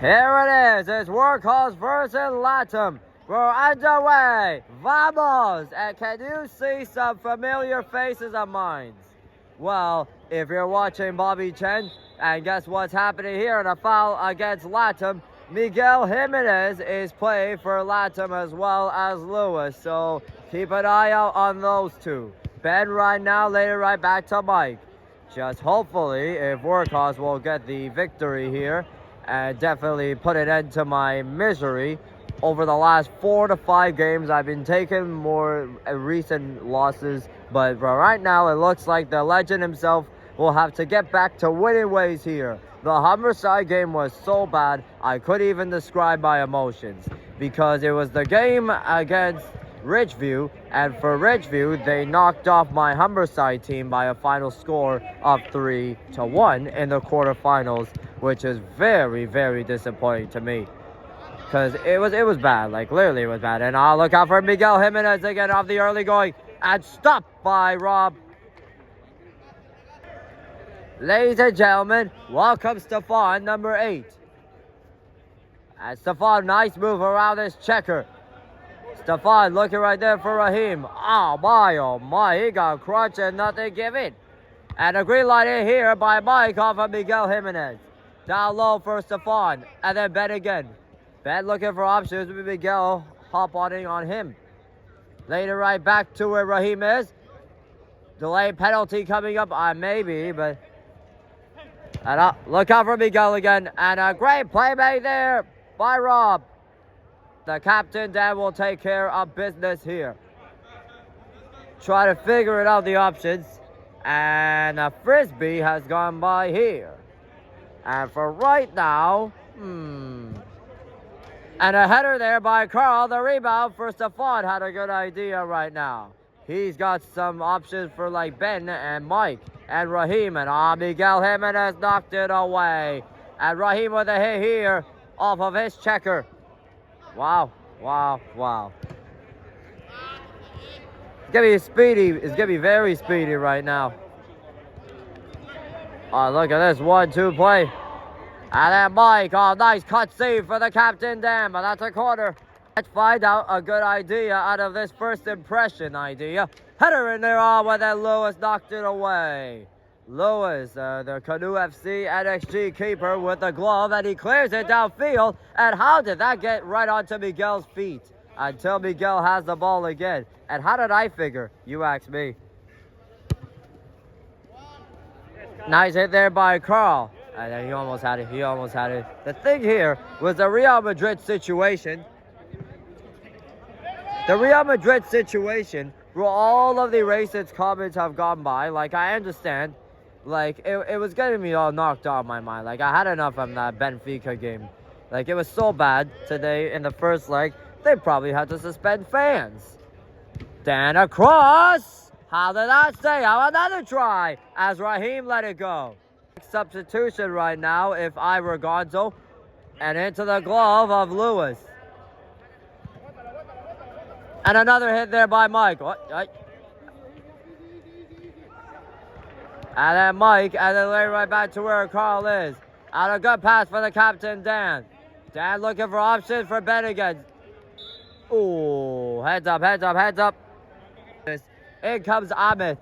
Here it is. It's Workhaus versus Latam. We're underway. Vamos! And can you see some familiar faces of mine? Well, if you're watching Bobby Chen, and guess what's happening here in a foul against Latam? Miguel Jimenez is playing for Latam as well as Lewis, so keep an eye out on those two. Ben right now, later right back to Mike. Just hopefully, if Workhaus will get the victory here, and definitely put an end to my misery. Over the last 4 to 5 games, I've been taking more recent losses, but right now it looks like the legend himself will have to get back to winning ways here. The humberside game was so bad, I couldn't even describe my emotions, because it was the game against Richview, and for Richview, they knocked off my humberside team by a final score of 3-1 in the quarterfinals, which is very, very disappointing to me. Because it was bad, like literally it was bad. And I'll look out for Miguel Jimenez again off the early going, and stopped by Rob. Ladies and gentlemen, welcome Stefan, number 8. And Stefan, nice move around this checker. Stefan looking right there for Raheem. Oh my, he got crushed and nothing given. And a green light in here by Mike off of Miguel Jimenez. Down low for Stefan, and then Ben again. Ben looking for options with Miguel hop-onning on him. Later right back to where Raheem is. Delay penalty coming up, maybe, but... And look out for Miguel again, and a great play made there by Rob. The captain then will take care of business here. Try to figure it out, the options. And a frisbee has gone by here. And for right now, And a header there by Karl. The rebound for Stefan had a good idea right now. He's got some options for like Ben and Mike and Raheem. And Miguel Jimenez knocked it away. And Raheem with a hit here off of his checker. Wow. It's gonna be speedy. It's gonna be very speedy right now. Oh, look at this 1-2 play. And then Mike, nice cut save for the captain, damn, but that's a corner. Let's find out a good idea out of this first impression idea. Header in there, but then Lewis knocked it away. Lewis, the Canoe FC NXG keeper with the glove, and he clears it downfield. And how did that get right onto Miguel's feet? Until Miguel has the ball again. And how did I figure? You ask me. Nice hit there by Karl. And then he almost had it. The thing here was the Real Madrid situation. The Real Madrid situation, where all of the racist comments have gone by, like I understand, like it was getting me all knocked off my mind. Like I had enough of that Benfica game. Like it was so bad today in the first leg, they probably had to suspend fans. Then across. How did that stay? How another try as Raheem let it go. Substitution right now if I were Gonzo, and into the glove of Lewis. And another hit there by Mike. And then Mike, and then right back to where Karl is. And a good pass for the captain, Dan. Dan looking for options for Ben again. Ooh, heads up. In comes Ahmed.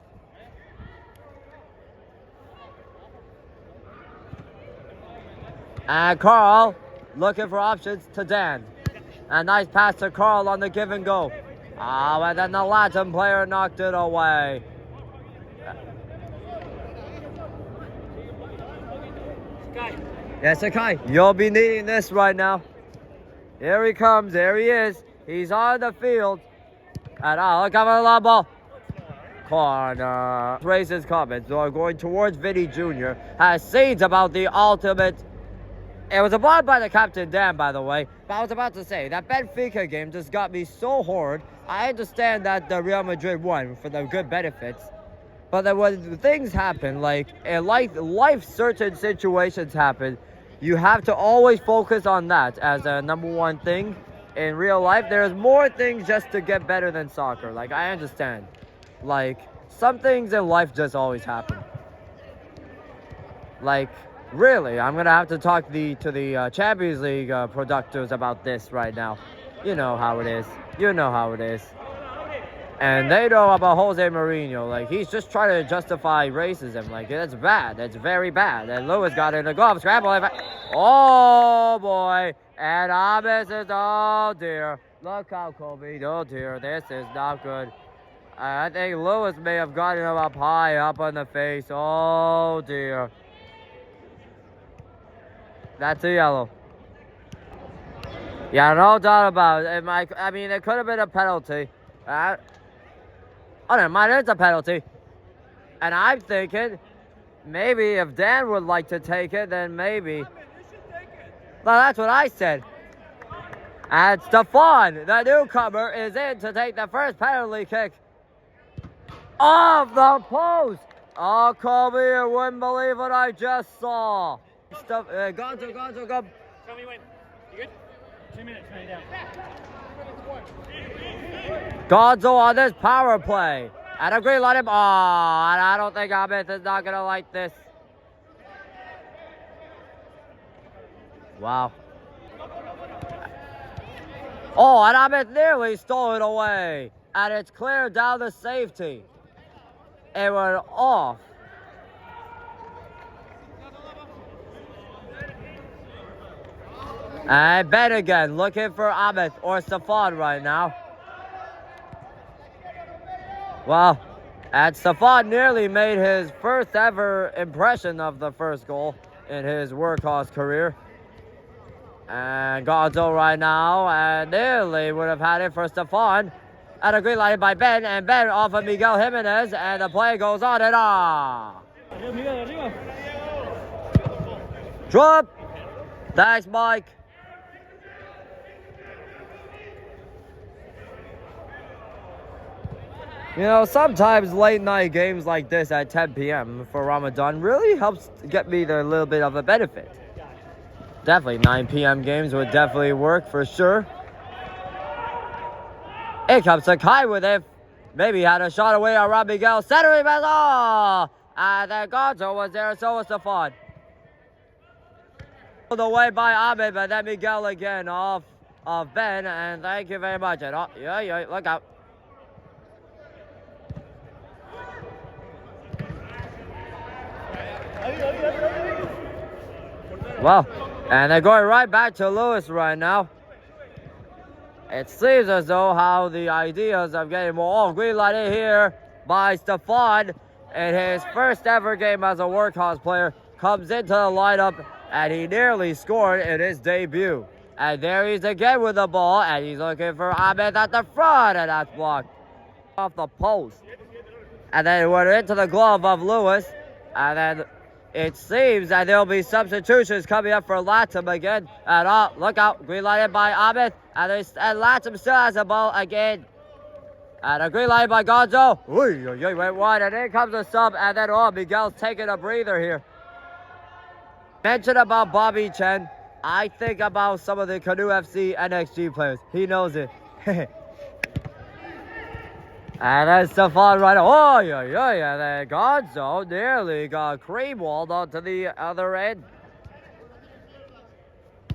And Karl looking for options to Dan. A nice pass to Karl on the give and go. And then the Latam player knocked it away. Yes, Sakai, you'll be needing this right now. Here he comes, there he is. He's on the field. And look at the long ball. Corner. Raises comments going towards Vinny Jr. Has seeds about the ultimate. It was a ball by the captain, Dan, by the way. But I was about to say, that Benfica game just got me so horrid. I understand that the Real Madrid won for the good benefits. But then when things happen, like in life certain situations happen, you have to always focus on that as a number one thing. In real life, there's more things just to get better than soccer. Like, I understand. Like, some things in life just always happen. Like, Really, I'm gonna have to talk to the Champions League producers about this right now. You know how it is. You know how it is. And they know about Jose Mourinho. Like, he's just trying to justify racism. Like, that's bad. That's very bad. And Lewis got in the glove. Scramble. Oh, boy. And Ahmed says, oh, dear. Look out, Kobe. Oh, dear. This is not good. I think Lewis may have gotten him up high, up on the face. Oh, dear. That's a yellow. Yeah, no doubt about it. I mean, it could have been a penalty. Oh, never mind, it's a penalty. And I'm thinking, maybe if Dan would like to take it, then maybe. Well, that's what I said. And Stefan, the newcomer, is in to take the first penalty kick. Off the post! Oh, Kobe, you wouldn't believe what I just saw. Gonzo, go. Tell me when. You good? 2 minutes, man, down. Gonzo on this power play. And a green light him. Oh, and I don't think Ahmed is not going to like this. Wow. Oh, and Ahmed nearly stole it away. And it's cleared down the safety. It went off. And Ben again, looking for Ahmed or Stefan right now. Well, and Stefan nearly made his first ever impression of the first goal in his Workhaus career. And Gonzo right now, and nearly would have had it for Stefan. And a green light by Ben, and Ben off of Miguel Jimenez, and the play goes on and on. Drop. Thanks, Mike. You know, sometimes late night games like this at 10 p.m. for Ramadan really helps get me the little bit of a benefit. Definitely 9 p.m. games would definitely work for sure. Here comes Sakai with it. Maybe had a shot away on Rob Miguel. Centering pass. Oh! And then Gonzo was there, so was Stefan. Pulled away by Ahmed, but then Miguel again off of Ben. And thank you very much. And yeah, look out. Well, and they're going right back to Lewis right now. It seems as though how the ideas of getting more green light in here by Stefan in his first ever game as a Workhouse player comes into the lineup, and he nearly scored in his debut. And there he's again with the ball, and he's looking for Ahmed at the front, and that's blocked off the post. And then it went into the glove of Lewis, and then it seems that there'll be substitutions coming up for Latam again. And look out, green lighted by Ahmed. And Latam still has the ball again. And a green light by Gonzo. Went wide, and in comes a sub. And then, Miguel's taking a breather here. Mention about Bobby Chen. I think about some of the Canoe FC NXG players. He knows it. And then Stefan right. And then Gonzo nearly got cream-walled onto the other end.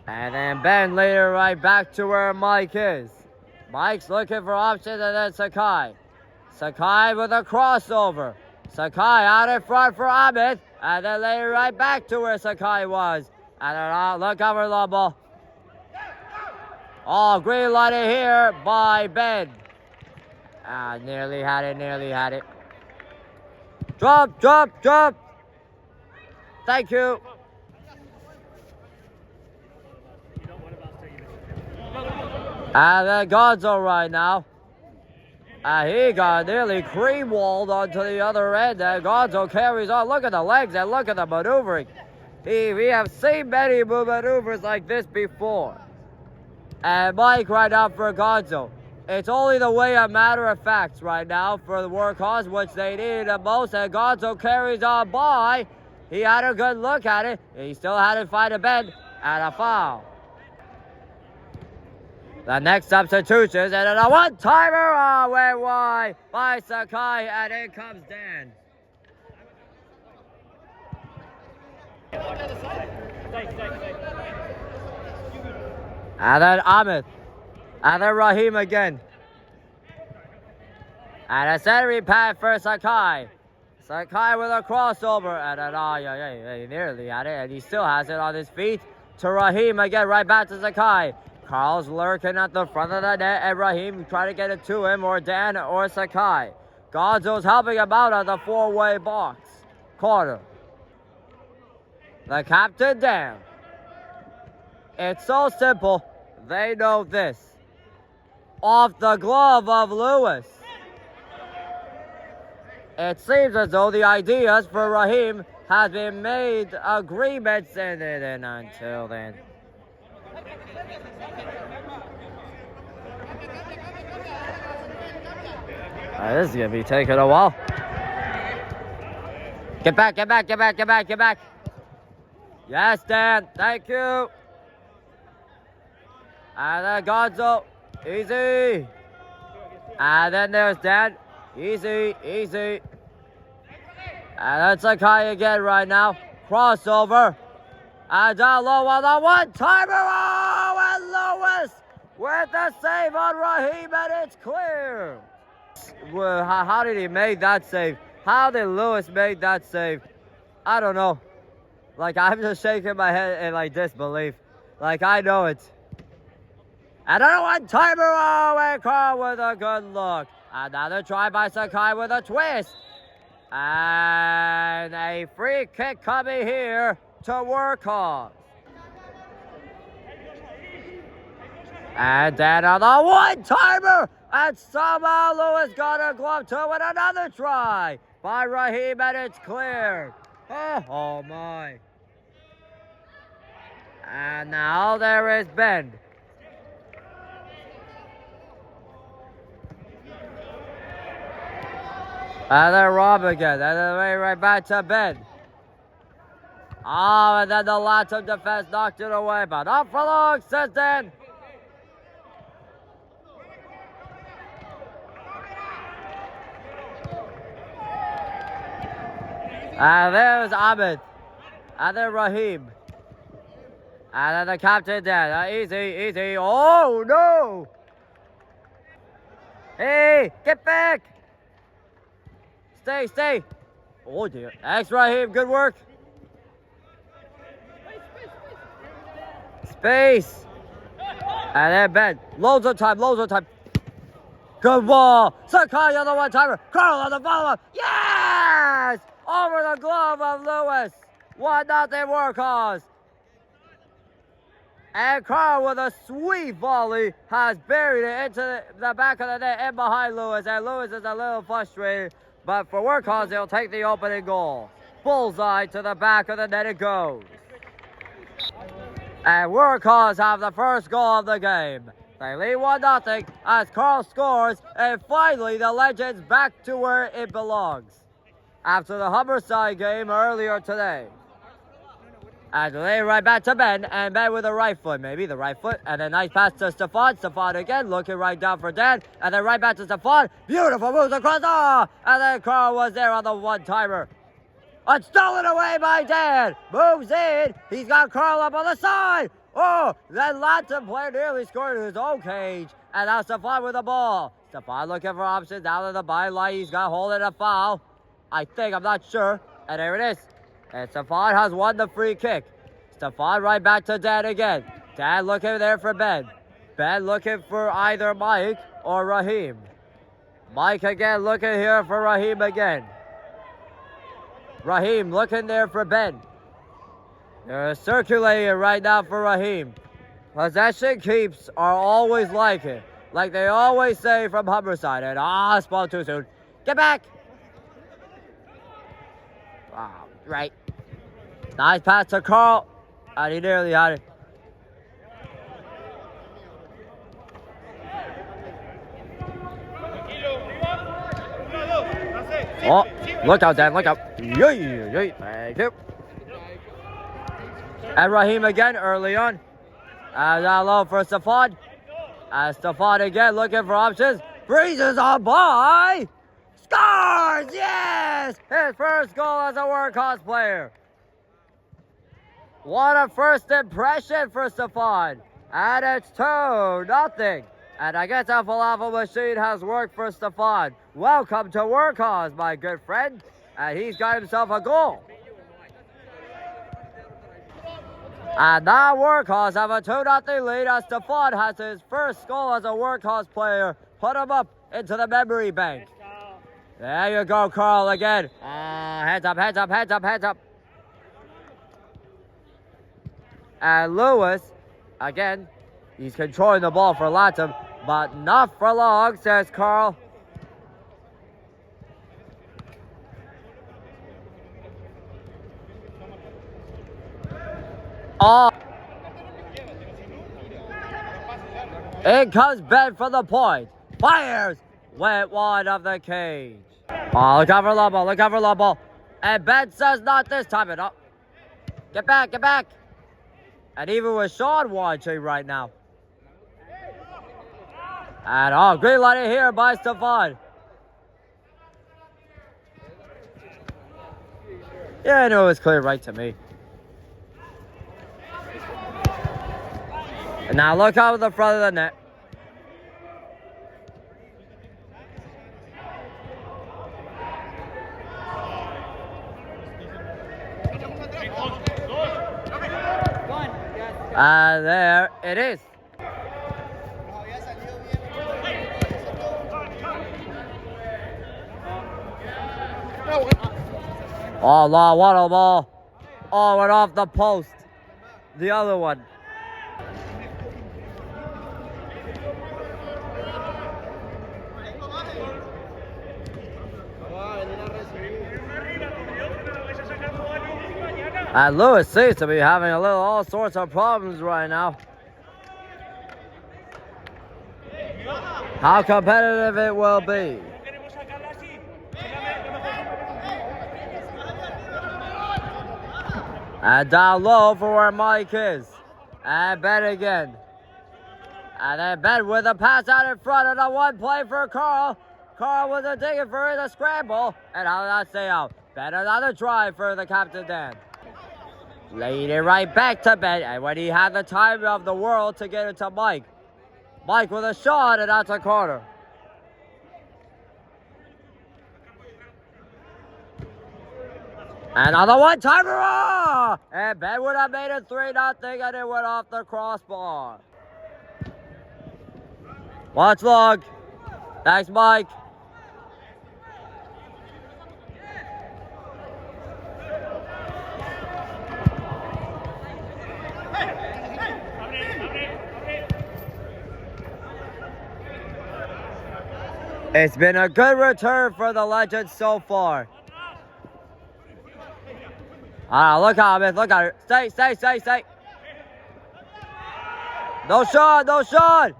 And then Ben later right back to where Mike is. Mike's looking for options, and then Sakai. Sakai with a crossover. Sakai out in front for Ahmed. And then later right back to where Sakai was. And then look over the ball. Green lighted here by Ben. Nearly had it. Drop. Thank you. And then Gonzo right now. He got nearly cream-walled onto the other end. And Gonzo carries on. Look at the legs and look at the maneuvering. We have seen many maneuvers like this before. And Mike right now for Gonzo. It's only the way a matter of facts right now for the Workhouse, which they needed the most. And Gonzo carries on by. He had a good look at it. He still had to find a bend and a foul. The next substitution, and then a one-timer went wide by Sakai, and in comes Dan. And then Ahmed. And then Raheem again. And a centering pass for Sakai. Sakai with a crossover. And then, he nearly had it. And he still has it on his feet. To Raheem again, right back to Sakai. Karl's lurking at the front of the net. And Raheem trying to get it to him, or Dan, or Sakai. Gonzo's helping him out on the four-way box. Corner. The captain down. It's so simple. They know this. Off the glove of Lewis. It seems as though the ideas for Raheem have been made agreements in it, and until then. This is going to be taking a while. Get back, get back, get back, get back, get back. Yes, Dan. Thank you. And then Gonzo. Easy. And then there's Dan. Easy, easy. And then Sakai again right now. Crossover. And down low on the one-timer. Oh, and Lewis with the save on Raheem, and it's clear. Well, how did he make that save? How did Lewis make that save? I don't know. Like, I'm just shaking my head in, like, disbelief. Like, I know it. Another one-timer. Oh, and Karl with a good look. Another try by Sakai with a twist. And a free kick coming here to Workhaus. And then on the one-timer. And somehow Lewis got a glove too, and another try by Raheem, and it's cleared. Oh my. And now there is Ben. And then Rob again, and then right back to Ben. Oh, and then the Latam defense knocked it away, but up for long, says Dan. And there's Ahmed. And then Raheem. And then the captain there. Easy, easy. Oh, no. Hey, get back. Stay, stay. Oh, dear. Thanks, Raheem. Good work. Space. And then Ben. Loads of time, loads of time. Good ball. Sakai on the one-timer. Karl on the follow-up. Yes! Over the glove of Lewis. 1-0 Workhaus. And Karl with a sweet volley has buried it into the back of the net and behind Lewis. And Lewis is a little frustrated. But for Workhaus, they'll take the opening goal. Bullseye to the back of the net it goes. And Workhaus have the first goal of the game. They lead 1-0 as Karl scores. And finally, the Legends back to where it belongs. After the Humberside game earlier today. And they right back to Ben, and Ben with the right foot, maybe the right foot, and then nice pass to Stefan. Stefan again, looking right down for Dan, and then right back to Stefan. Beautiful moves across, and then Karl was there on the one-timer. And stolen away by Dan. Moves in, he's got Karl up on the side. Oh, then Latam player nearly scored in his own cage, and now Stefan with the ball. Stefan looking for options down in the byline. He's got hold of a foul. I think, I'm not sure. And there it is. And Stefan has won the free kick. Stefan right back to Dan again. Dan looking there for Ben. Ben looking for either Mike or Raheem. Mike again looking here for Raheem again. Raheem looking there for Ben. They're circulating right now for Raheem. Possession keeps are always like it. Like they always say from Humberside. And spawn too soon. Get back! Wow, right. Nice pass to Karl. And he nearly had it. Oh, look out, Dan, look out. Thank you. And Raheem again early on. And down low for Stefan. And Stefan again looking for options. Breezes on by. Scores! Yes! His first goal as a Workhaus player. What a first impression for Stefan. And it's 2-0. And I guess that falafel machine has worked for Stefan. Welcome to Workhaus, my good friend. And he's got himself a goal. And now Workhaus have a 2-0 lead as Stefan has his first goal as a Workhaus player. Put him up into the memory bank. There you go, Karl, again. Heads up, heads up, heads up, heads up. And Lewis, again, he's controlling the ball for Latam, but not for long, says Karl. Oh. In comes Ben for the point. Fires. Went wide of the cage. Oh, look out for low ball, look out for low ball. And Ben says not this time. Oh. Get back, get back. And even with Sean watching right now. And oh, green light here by Stefan. Yeah, I know it was clear right to me. And now look out the front of the net. And there it is. Oh, what a ball. Oh, went off the post. The other one. And Lewis seems to be having all sorts of problems right now. How competitive it will be. And down low for where Mike is. And Ben again. And then Ben with a pass out in front and a one play for Karl. Karl with a dig for the scramble. And how did that stay out? Ben another try for the captain Dan. Laid it right back to Ben, and when he had the time of the world to get it to Mike. Mike with a shot, and that's a corner. Another one-timer! Oh! And Ben would have made it 3-0, and it went off the crossbar. Watch log. Thanks, Mike. It's been a good return for the Legends so far. Look at him, look at her. Stay. No shot, no shot.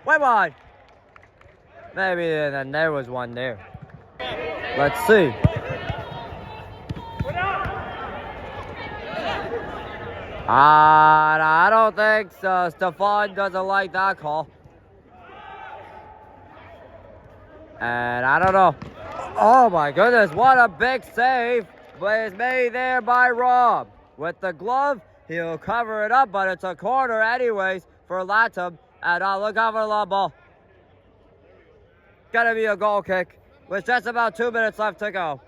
Wait one. Maybe then there was one there. Let's see. I don't think so. Stefan doesn't like that call. And I don't know. Oh my goodness, what a big save. But it's made there by Rob. With the glove, he'll cover it up, but it's a corner anyways for Latam. And look out for the long ball. Gonna be a goal kick with just about 2 minutes left to go.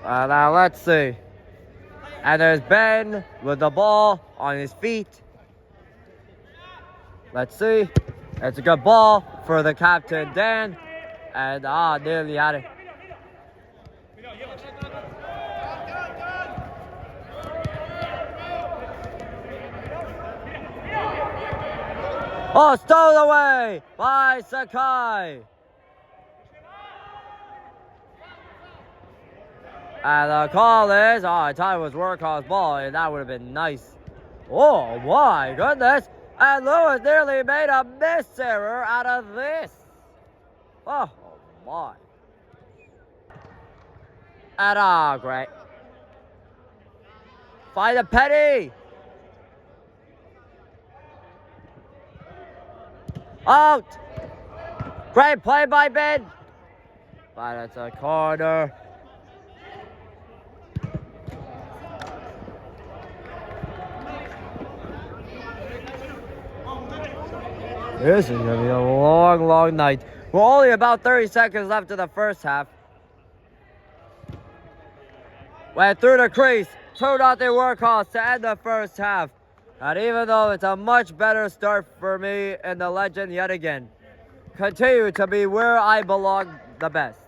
Now let's see. And there's Ben with the ball on his feet. Let's see. It's a good ball for the captain, Dan. And nearly had it. Oh, stolen away by Sakai. And the call is, I thought it was Workhaus ball, and that would have been nice. Oh my goodness. And Lewis nearly made a miss error out of this. Oh my. And great. Find a penny. Out. Great play by Ben. But it's a corner. This is going to be a long, long night. We're only about 30 seconds left in the first half. Went through the crease. 2-0 Workhaus to end the first half. And even though it's a much better start for me and the legend yet again, continue to be where I belong the best.